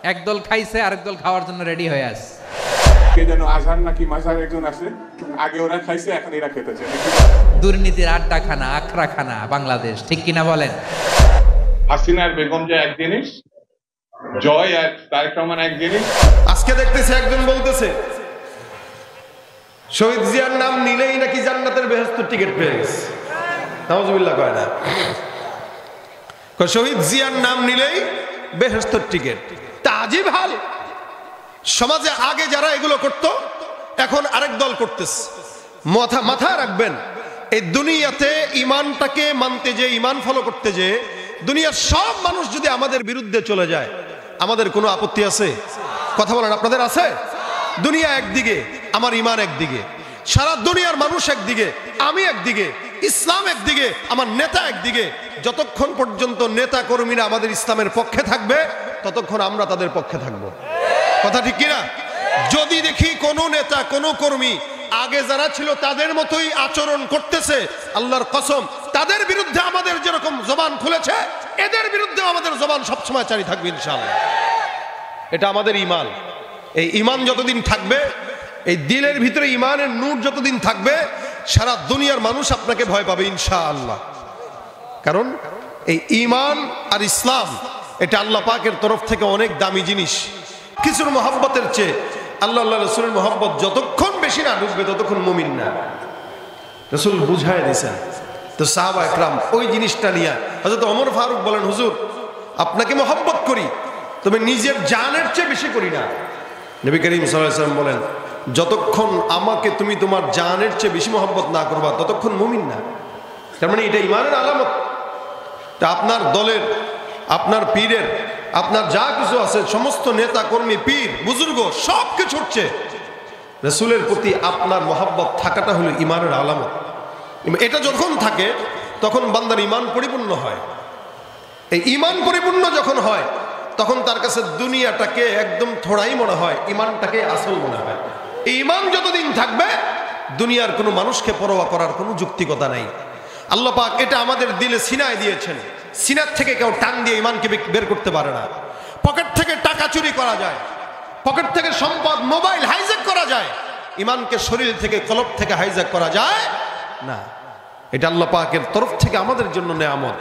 একদল খাইছে আরেক দল খাওয়ার জন্য রেডি হয়ে আছে। কে যেন আজহার নাকি মাজার একজন আছে, আগে ওরা খাইছে এখন এরা খেতেছে। দুর্নীতির আড্ডাখানা, আখড়াখানা বাংলাদেশ, ঠিক কিনা বলেন? হাসিনার বেগম যে এক জিনিস, জয় আর তারেক রহমান এক জিনিস। আজকে দেখতেছে একজন বলতেছে শহীদ জিয়ার নাম নিলেই নাকি জান্নাতের বেহেশতের টিকিট পেয়ে গেছে। নাউজুবিল্লাহ কয় না, শহীদ জিয়ার নাম নিলেই বেহেশতের টিকিট। তাজিব হাল। সমাজে আগে যারা এগুলো করত এখন আরেক দল করতেছে। মাথা রাখবেন, এই দুনিয়াতে ইমানটাকে মানতে যে, ইমান ফলো করতে যে দুনিয়ার সব মানুষ যদি আমাদের বিরুদ্ধে চলে যায়, আমাদের কোনো আপত্তি আছে? কথা বলেন, আপনাদের আছে? দুনিয়া একদিকে, আমার ইমান একদিকে, সারা দুনিয়ার মানুষ একদিকে, আমি একদিকে, ইসলাম একদিকে, আমার নেতা একদিকে। যতক্ষণ পর্যন্ত নেতা কর্মীরা আমাদের ইসলামের পক্ষে থাকবে ততক্ষণ আমরা তাদের পক্ষে থাকবো। কথা ঠিক কিনা? যদি দেখি কোনো নেতা, কোনো কর্মী আগে যারা ছিল তাদের মতোই আচরণ করতেছে, আল্লাহর কসম তাদের বিরুদ্ধে আমাদের যেরকম জবান খুলেছে এদের বিরুদ্ধে আমাদের জবান সবসময় জারি থাকবে ইনশাআল্লাহ। এটা আমাদের ইমান। এই ইমান যতদিন থাকবে, এই দিলের ভিতরে ইমানের নূর যতদিন থাকবে, সারা দুনিয়ার মানুষ আপনাকে ভয় পাবে ইনশাআল্লাহ। কারণ এই ইমান আর ইসলাম এটা আল্লাহ পাকের তরফ থেকে অনেক দামি জিনিস। কিছুর মহব্বতের চেয়ে আল্লাহ রসুলের মহব্বত যতক্ষণ বেশি না ঢুকবে ততক্ষণ মুমিন না। রসুল বুঝায় দিয়েছেন। তো সাহাবা একরাম ওই জিনিসটা নিয়ে হযরত ওমর ফারুক বলেন, হুজুর আপনাকে মহব্বত করি তবে নিজের জানের চেয়ে বেশি করি না। নবী করিম সাল্লাল্লাহু আলাইহি ওয়াসাল্লাম বলেন, যতক্ষণ আমাকে তুমি তোমার জানের চেয়ে বেশি মহব্বত না করবা ততক্ষণ মুমিন না। তার মানে এটা ইমানের আলামত। তা আপনার দলের, আপনার পীরের, আপনার যা কিছু আছে, সমস্ত নেতা কর্মী, পীর বুজুর্গ সব কিছু হচ্ছে রাসূলের প্রতি আপনার মহব্বত থাকাটা হলো ইমানের আলামত। এটা যখন থাকে তখন বান্দার ইমান পরিপূর্ণ হয়। এই ইমান পরিপূর্ণ যখন হয় তখন তার কাছে দুনিয়াটাকে একদম থোড়াই মনে হয়, ইমানটাকে আসল মনে হয়। এই ইমান যতদিন থাকবে দুনিয়ার কোনো মানুষকে পরোয়া করার কোনো যুক্তিকতা নাই। আল্লাহ পাক এটা আমাদের দিলে সিনায় দিয়েছেন। সিনার থেকে কেউ টান দিয়ে ইমানকে বের করতে পারে না। পকেট থেকে টাকা চুরি করা যায়, পকেট থেকে সম্পদ, মোবাইল হাইজ্যাক করা যায়, ইমানকে শরীর থেকে, কলব থেকে হাইজ্যাক করা যায় না। এটা আল্লাহ পাকের তরফ থেকে আমাদের জন্য নেয়ামত।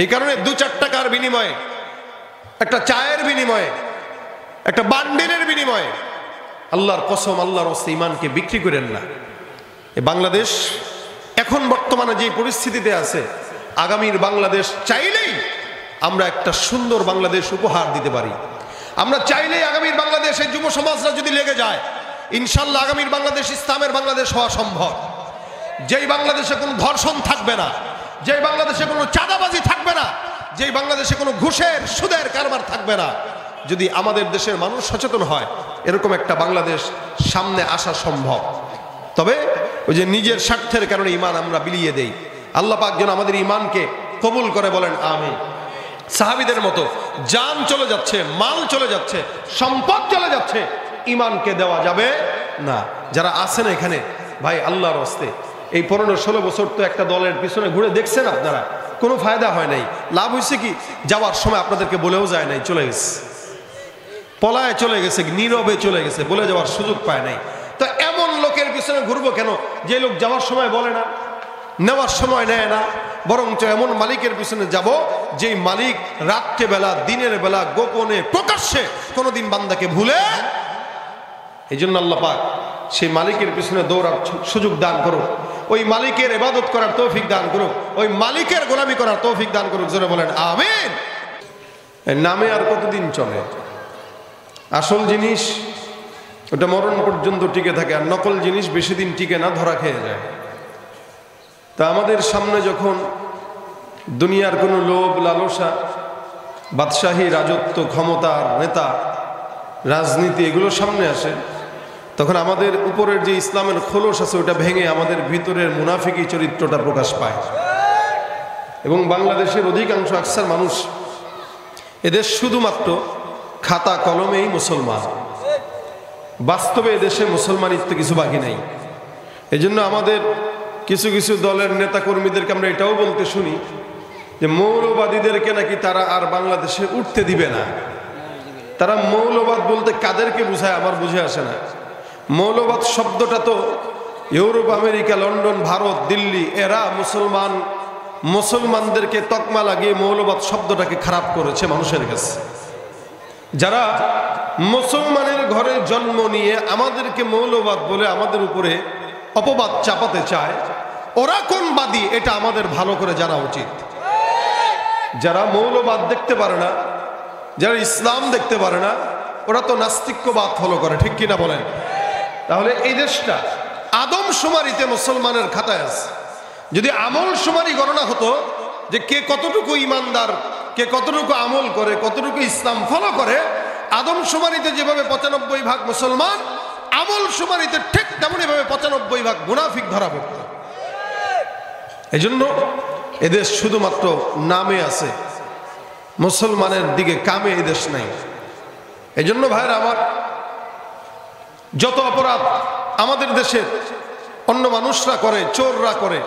এই কারণে 2-4 টাকার বিনিময়ে, একটা চায়ের বিনিময়ে, একটা বান্ডিলের বিনিময়ে আল্লাহর কসম, আল্লাহর ওয়াস্তে ইমানকে বিক্রি করেন না। এই বাংলাদেশ এখন বর্তমানে যে পরিস্থিতিতে আছে, আগামীর বাংলাদেশ চাইলেই আমরা একটা সুন্দর বাংলাদেশ উপহার দিতে পারি। আমরা চাইলেই আগামীর বাংলাদেশের যুব সমাজরা যদি লেগে যায়, ইনশাল্লাহ আগামীর বাংলাদেশ ইসলামের বাংলাদেশ হওয়া সম্ভব। যেই বাংলাদেশে কোনো ধর্ষণ থাকবে না, যেই বাংলাদেশে কোনো চাঁদাবাজি থাকবে না, যেই বাংলাদেশে কোনো ঘুষের, সুদের কারবার থাকবে না, যদি আমাদের দেশের মানুষ সচেতন হয়, এরকম একটা বাংলাদেশ সামনে আসা সম্ভব। তবে ওই যে নিজের স্বার্থের কারণে ইমান আমরা বিলিয়ে দেই। আল্লাহ পাক যেন আমাদের ইমানকে কবুল করে, বলেন আমিন। সাহাবীদের মতো জান চলে যাচ্ছে, মাল চলে যাচ্ছে, সম্পদ চলে যাচ্ছে, ইমানকে দেওয়া যাবে না। যারা আছেন এখানে ভাই, আল্লাহর ওয়াস্তে এই 15-16 বছর তো একটা দলের পিছনে ঘুরে দেখছেন আপনারা, কোনো ফায়দা হয় নাই। লাভ হয়েছে কি? যাওয়ার সময় আপনাদেরকে বলেও যায় নাই, চলে গেছে, পলায় চলে গেছে, নীরবে চলে গেছে, বলে যাওয়ার সুযোগ পায় নাই। তো এমন লোকের পিছনে ঘুরবো কেন যে লোক যাওয়ার সময় বলে না, নেওয়ার সময় নেয় না? বরঞ্চ এমন মালিকের পিছনে যাব যেই মালিক রাত্রে বেলা, দিনের বেলা, গোপনে, প্রকাশ্যে কোনোদিন বান্দাকে ভুলে। এই জন্য আল্লাহ পাক সেই মালিকের পিছনে দৌড়ার সুযোগ দান করুক, ওই মালিকের ইবাদত করার তৌফিক দান করুক, ওই মালিকের গোলামি করার তৌফিক দান করুক। জোরে বলেন আমিন। নামে আর কতদিন চলে? আসল জিনিস ওটা মরণ পর্যন্ত টিকে থাকে, আর নকল জিনিস বেশি দিন টিকে না, ধরা খেয়ে যায়। তা আমাদের সামনে যখন দুনিয়ার কোনো লোভ, লালসা, বাদশাহী, রাজত্ব, ক্ষমতার, নেতা, রাজনীতি এগুলো সামনে আসে, তখন আমাদের উপরের যে ইসলামের খোলস আছে ওটা ভেঙে আমাদের ভিতরের মুনাফিকি চরিত্রটা প্রকাশ পায়। এবং বাংলাদেশের অধিকাংশ আকসার মানুষ, এদেশ শুধুমাত্র খাতা কলমেই মুসলমান, বাস্তবে এদেশে মুসলমানিত্ব কিছু বাকি নাই। এই জন্য আমাদের কিছু কিছু দলের নেতা কর্মীদেরকে আমরা এটাও বলতে শুনি যে মৌলবাদীদেরকে নাকি তারা আর বাংলাদেশে উঠতে দিবে না। তারা মৌলবাদ বলতে কাদেরকে বুঝায় আমার বুঝে আসে না। মৌলবাদ শব্দটা তো Europe, America, London, Bharat, Delhi এরা মুসলমানদেরকে তকমা লাগিয়ে মৌলবাদ শব্দটাকে খারাপ করেছে মানুষের কাছে। যারা মুসলমানের ঘরে জন্ম নিয়ে আমাদেরকে মৌলবাদ বলে আমাদের উপরে অপবাদ চাপাতে চায়, ওরা কোন বাদী এটা আমাদের ভালো করে জানা উচিত। যারা মৌলবাদ দেখতে পারে না, যারা ইসলাম দেখতে পারে না, ওরা তো নাস্তিক্যবাদ ফলো করে, ঠিক কিনা বলেন? তাহলে এই দেশটা আদমশুমারিতে মুসলমানের খাতায় আছে। যদি আমল শুমারি গণনা হতো যে কে কতটুকু ইমানদার, কে কতটুকু আমল করে, কতটুকু ইসলাম ফলো করে, আদমশুমারিতে যেভাবে 95% মুসলমান, আমল শুমারিতে ঠিক তেমনই ভাবে 95% মুনাফিক ধরা পড়ত। এই জন্য এদেশ শুধুমাত্র নামে আছে, মুসলমানের দিকে কামে এদেশ নাই। এই জন্য ভাইরা আমার, যত অপরাধ আমাদের দেশের অন্য মানুষরা করে, চোররা করে,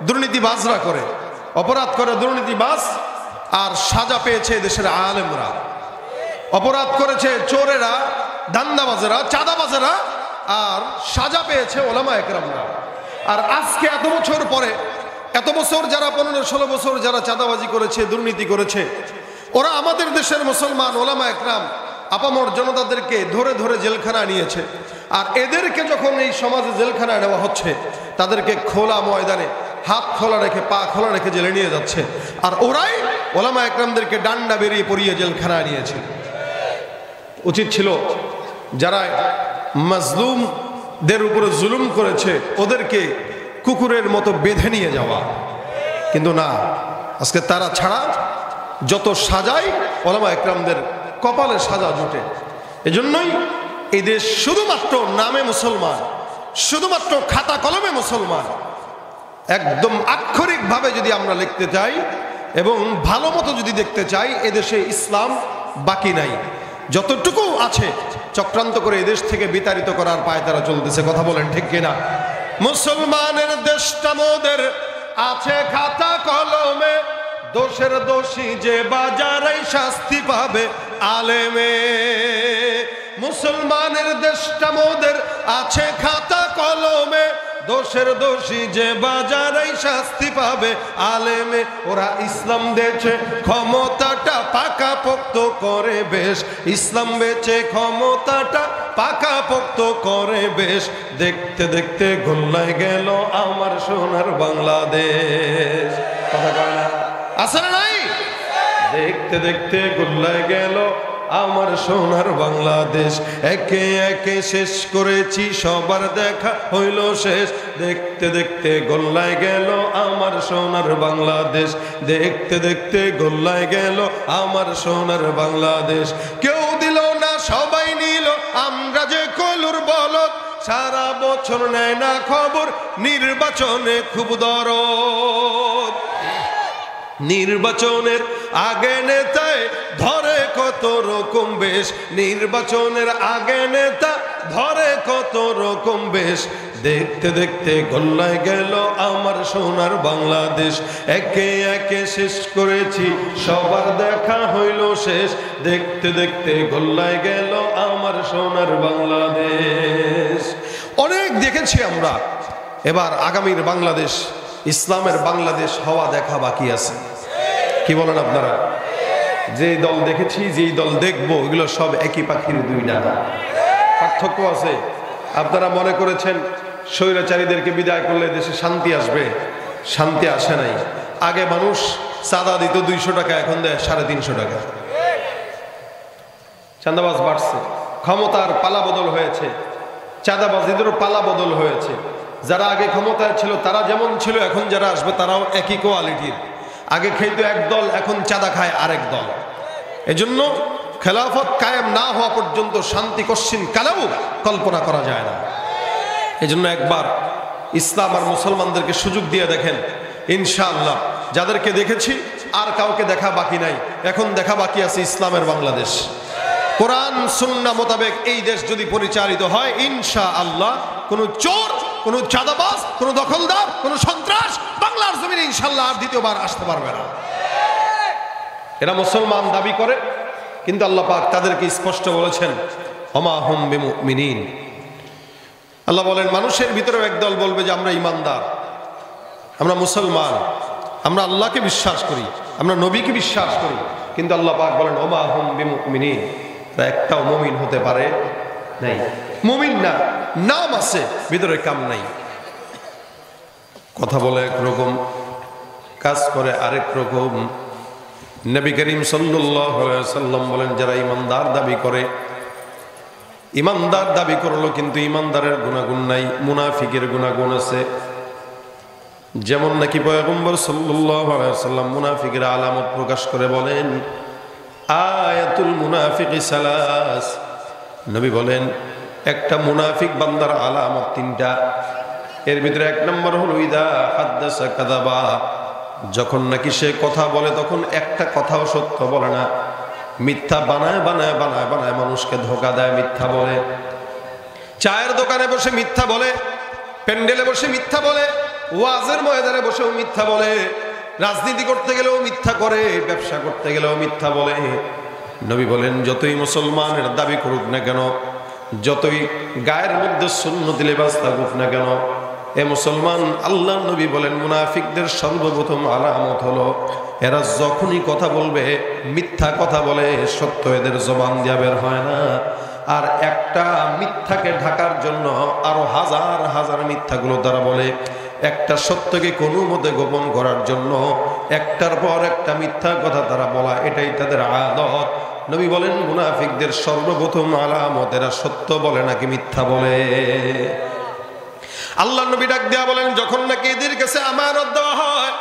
দুর্নীতিবাজরা করে, অপরাধ করে দুর্নীতিবাজ, আর সাজা পেয়েছে দেশের আলেমরা। অপরাধ করেছে চোরেরা, ধান্দাবাজেরা, চাঁদাবাজেরা, আর সাজা পেয়েছে ওলামা একরামরা। আর আজকে এত বছর পরে, এত বছর যারা 15-16 বছর যারা চাঁদাবাজি করেছে, দুর্নীতি করেছে, ওরা আমাদের দেশের মুসলমান ওলামা একরাম আপামর জনতাদেরকে ধরে ধরে জেলখানায় নিয়েছে। আর এদেরকে যখন এই সমাজে জেলখানায় নেওয়া হচ্ছে, তাদেরকে খোলা ময়দানে হাত খোলা রেখে, পা খোলা রেখে জেলে নিয়ে যাচ্ছে। আর ওরাই ওলামা একরামদেরকে ডান্ডা বেরিয়ে পড়িয়ে জেলখানায় নিয়েছে। উচিত ছিল যারা মাজলুমদের উপরে জুলুম করেছে ওদেরকে কুকুরের মতো বেঁধে নিয়ে যাওয়া, কিন্তু না, আজকে তারা ছাড়া যত সাজাই ওলামা একরামদের কপালে সাজা জুটে। এজন্যই এই দেশ শুধুমাত্র নামে মুসলমান, শুধুমাত্র খাতা কলমে মুসলমান। একদম আক্ষরিকভাবে যদি আমরা লিখতে চাই এবং ভালো মতো যদি দেখতে চাই, এদেশে ইসলাম বাকি নাই। যতটুকু আছে চক্রান্ত করে এদেশ থেকে বিতাড়িত করার পায়তারা চলতেছে। কথা বলেন ঠিক কিনা? মুসলমানের দেশটা মোদের আছে খাতা কলমে, দোষের দোষী যে বাজারে শাস্তি পাবে আলেমে। মুসলমানের দেশটা মোদের আছে খাতা কলমে, দোষের দোষী যে বাজারে শাস্তি পাবে আলেমে। ওরা ইসলাম দেছে ক্ষমতাটা পাকাপোক্ত করে বেশ, ইসলাম বেচে ক্ষমতাটা পাকাপোক্ত করে বেশ। দেখতে দেখতে গোল্লায় গেল আমার সোনার বাংলাদেশ। কথা কয় না? আছে না নাই? দেখতে দেখতে গোল্লায় গেল আমার সোনার বাংলাদেশ। একে একে শেষ করেছি, সবার দেখা হইল শেষ। দেখতে দেখতে গোল্লায় গেল আমার সোনার বাংলাদেশ। দেখতে দেখতে গোল্লায় গেল আমার সোনার বাংলাদেশ। কেউ দিল না, সবাই নিল, আমরা যে কলুর বলদ। সারা বছর নেয় না খবর, নির্বাচনে খুব দরদ। নির্বাচনের আগে নেতায় ধরে কত রকম বেশ, নির্বাচনের আগে নেতা ধরে কত রকম বেশ। দেখতে দেখতে গোল্লায় গেল আমার সোনার বাংলাদেশ। একে একে শেষ করেছি, সবার দেখা হইল শেষ। দেখতে দেখতে গোল্লায় গেল আমার সোনার বাংলাদেশ। অনেক দেখেছি আমরা, এবার আগামীর বাংলাদেশ, ইসলামের বাংলাদেশ হওয়া দেখা বাকি আছে। কি বলেন আপনারা? যেই দল দেখেছি, যেই দল দেখবো, এগুলো সব একই পাখির দুই ডানা। পার্থক্য আছে। আপনারা মনে করেছেন স্বৈরাচারীদেরকে বিদায় করলে দেশে শান্তি আসবে, শান্তি আসে নাই। আগে মানুষ চাঁদা দিত 200 টাকা, এখন দেয় 350 টাকা। চাঁদাবাজ বাড়ছে, ক্ষমতার পালা বদল হয়েছে, চাঁদাবাজীদেরও পালা বদল হয়েছে। যারা আগে ক্ষমতায় ছিল তারা যেমন ছিল, এখন যারা আসবে তারাও একই কোয়ালিটির। আগে খেইতো এক দল, এখন চাঁদা খায় আরেক দল। এজন্য খেলাফত কায়েম না হওয়া পর্যন্ত শান্তি কশ্চিন কালেও কল্পনা করা যায় না। এজন্য একবার ইসলাম আর মুসলমানদেরকে সুযোগ দিয়ে দেখেন, ইনশাআল্লাহ যাদেরকে দেখেছি আর কাউকে দেখা বাকি নাই। এখন দেখা বাকি আছে ইসলামের বাংলাদেশ। কোরআন সুন্নাহ মোতাবেক এই দেশ যদি পরিচালিত হয়, ইনশাআল্লাহ কোনো চোর, কোনো চাঁদাবাজ, কোনো দখলদার, কোনো সন্ত্রাস বাংলার জমিনে ইনশাআল্লাহ আর দ্বিতীয়বার আসতে পারবে না। এরা মুসলমান দাবি করে, কিন্তু আল্লাহ পাক তাদেরকে স্পষ্ট বলেছেন ওমা হুম বিমুমিনিন। আল্লাহ বলেন মানুষের ভিতরেও একদল বলবে যে আমরা ইমানদার, আমরা মুসলমান, আমরা আল্লাহকে বিশ্বাস করি, আমরা নবীকে বিশ্বাস করি, কিন্তু আল্লাহ পাক বলেন ওমা হুম বিমুমিনিন, তারা একটাও মুমিন হতে পারে নাই। মুমিন না, নাম আছে, ভিতরে কাম নাই। কথা বলে একরকম, কাজ করে আরেক রকম। নবী করিম সাল্লাল্লাহু আলাইহি ওয়াসাল্লাম বলেন যারা ইমানদার দাবি করে, ইমানদার দাবি করলো কিন্তু ইমানদারের গুনাহগুণ নাই, মুনাফিকের গুনাহগুণ আছে। যেমন নাকি পয়গম্বর সাল্লাল্লাহু আলাইহি ওয়াসাল্লাম মুনাফিকের আলামত প্রকাশ করে বলেন আয়াতুল মুনাফিকি সালাস। নবী বলেন একটা মুনাফিক বান্দার আলামত তিনটা। এর ভিতরে এক নম্বর হলো ইদা হাদ্দাসা কাযাবা, যখন নাকি সে কথা বলে তখন একটা কথাও সত্য বলে না, মিথ্যা বানায় বানায় বানায় বানায় মানুষকে ধোঁকা দেয়, মিথ্যা বলে। চায়ের দোকানে বসে মিথ্যা বলে, প্যান্ডেলে বসে মিথ্যা বলে, ওয়াজের ময়দানে বসেও মিথ্যা বলে, রাজনীতি করতে গেলেও মিথ্যা করে, ব্যবসা করতে গেলেও মিথ্যা বলে। নবী বলেন যতই মুসলমানের দাবি করুক না কেন, যতই গায়ের মধ্যে সুন্নতি লিবাস থাকুক না কেন, এ মুসলমান, আল্লাহ নবী বলেন মুনাফিকদের সর্বপ্রথম আলামত হলো এরা যখনই কথা বলবে মিথ্যা কথা বলে, সত্য এদের জবান দিয়া বের হয় না। আর একটা মিথ্যাকে ঢাকার জন্য আরো হাজার হাজার মিথ্যাগুলো তারা বলে। একটা সত্যকে কোনো মতে গোপন করার জন্য একটার পর একটা মিথ্যা কথা তারা বলা, এটাই তাদের আদত। নবী বলেন মুনাফিকদের সর্বপ্রথম আলামত এরা সত্য বলে নাকি মিথ্যা বলে। আল্লাহ নবী ডাক দেয়া বলেন যখন নাকি এদের কাছে আমানত দেওয়া হয়,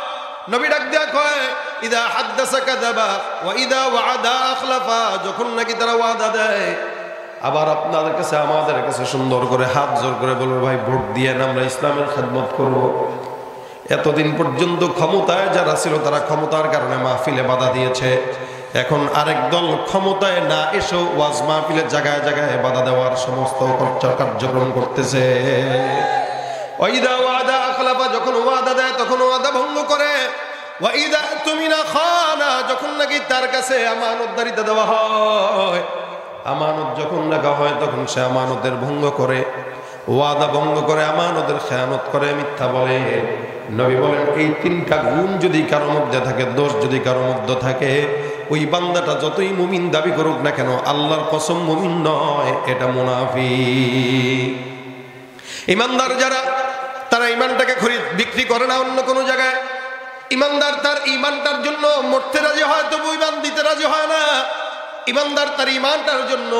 নবী ডাক দেয়া কয় ইদা হাদ্দাসা কাযাবা ওয়া ইদা ওয়াদা আখলাফা, যখন নাকি তারা ওয়াদা দেয়। আবার আপনাদের কাছে আমাদের কাছে সুন্দর করে হাত জোর করে বলবো ভাই ভোট দিয়ে আমরা ইসলামের খেদমত করব। এতদিন পর্যন্ত ক্ষমতায় যারা ছিল তারা ক্ষমতার কারণে মাহফিলে বাধা দিয়েছে, এখন আরেক দল ক্ষমতায় না এসেও ওয়াজ মাহফিলের জায়গায় জায়গায় বাধা দেওয়ার সমস্ত কার্যক্রম করতেছে। ওয়াইদা ওয়াদা আখলাফা, যখন ওয়াদা দেয় তখন ওয়াদা ভঙ্গ করে। ওয়াইদা তুমিনা খানা, যখন নাকি তার কাছে আমানতদারিতা দেওয়া হয়, আমানত যখন রাখা হয় তখন সে আমানতের ভঙ্গ করে, ওয়াদা ভঙ্গ করে, আমানতের খেয়ানত করে, মিথ্যা বলে। নবী বলেন এই তিনটা গুণ যদি কারো মধ্যে থাকে, দোষ যদি কারো মধ্যে থাকে, ওই বান্দাটা যতই মুমিন দাবি করুক না কেন, আল্লাহর কসম মুমিন নয়, এটা মুনাফিক। ইমানদার যারা, তারা ইমানটাকে খরিদ বিক্রি করে না অন্য কোনো জায়গায়। ইমানদার তার ইমানটার জন্য মরতে রাজি হয়, তবু ইমান দিতে রাজি হয় না। ইমানদার তার ইমানটার জন্য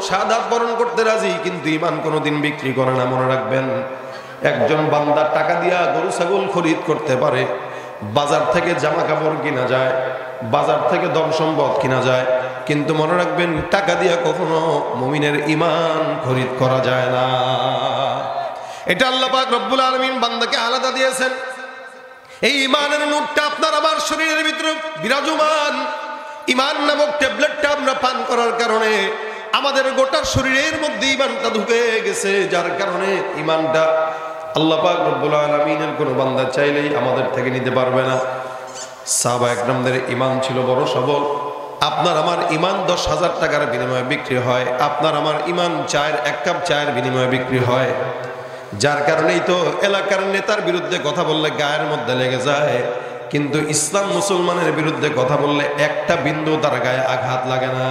শাহাদাত বরণ করতে রাজি, কিন্তু ইমান কোনোদিন বিক্রি করে না। মনে রাখবেন, একজন বান্দা টাকা দিয়া গরু ছাগল খরিদ করতে পারে, বাজার থেকে জামা কাপড় কিনা যায়, বাজার থেকে ধন সম্পদ কিনা যায়, কিন্তু মনে রাখবেন টাকা দিয়া কখনো মুমিনের ইমান খরিদ করা যায় না। এটা আল্লাহ পাক রব্বুল আলামিন বান্দাকে আলাদা দিয়েছেন। এই ইমানের নূরটা আপনার আমার শরীরের ভিতরে বিরাজমান। ইমান নামক ট্যাবলেটটা আমরা পান করার কারণে আমাদের গোটা শরীরের মধ্যে ইমানটা ঢুকে গেছে, যার কারণে ইমানটা আল্লাহ পাক রব্বুল আলামিনের কোনো বান্দা চাইলেই আমাদের থেকে নিতে পারবে না। সাহাবা একরামদের ইমান ছিল বড় সবল। আপনার আমার ইমান 10,000 টাকার বিনিময়ে বিক্রি হয়, আপনার আমার ইমান এক কাপ চায়ের বিনিময়ে বিক্রি হয়। যার কারণেই তো এলাকার নেতার বিরুদ্ধে কথা বললে গায়ের মধ্যে লেগে যায়, কিন্তু ইসলাম মুসলমানের বিরুদ্ধে কথা বললে একটা বিন্দু তার গায়ে আঘাত লাগে না।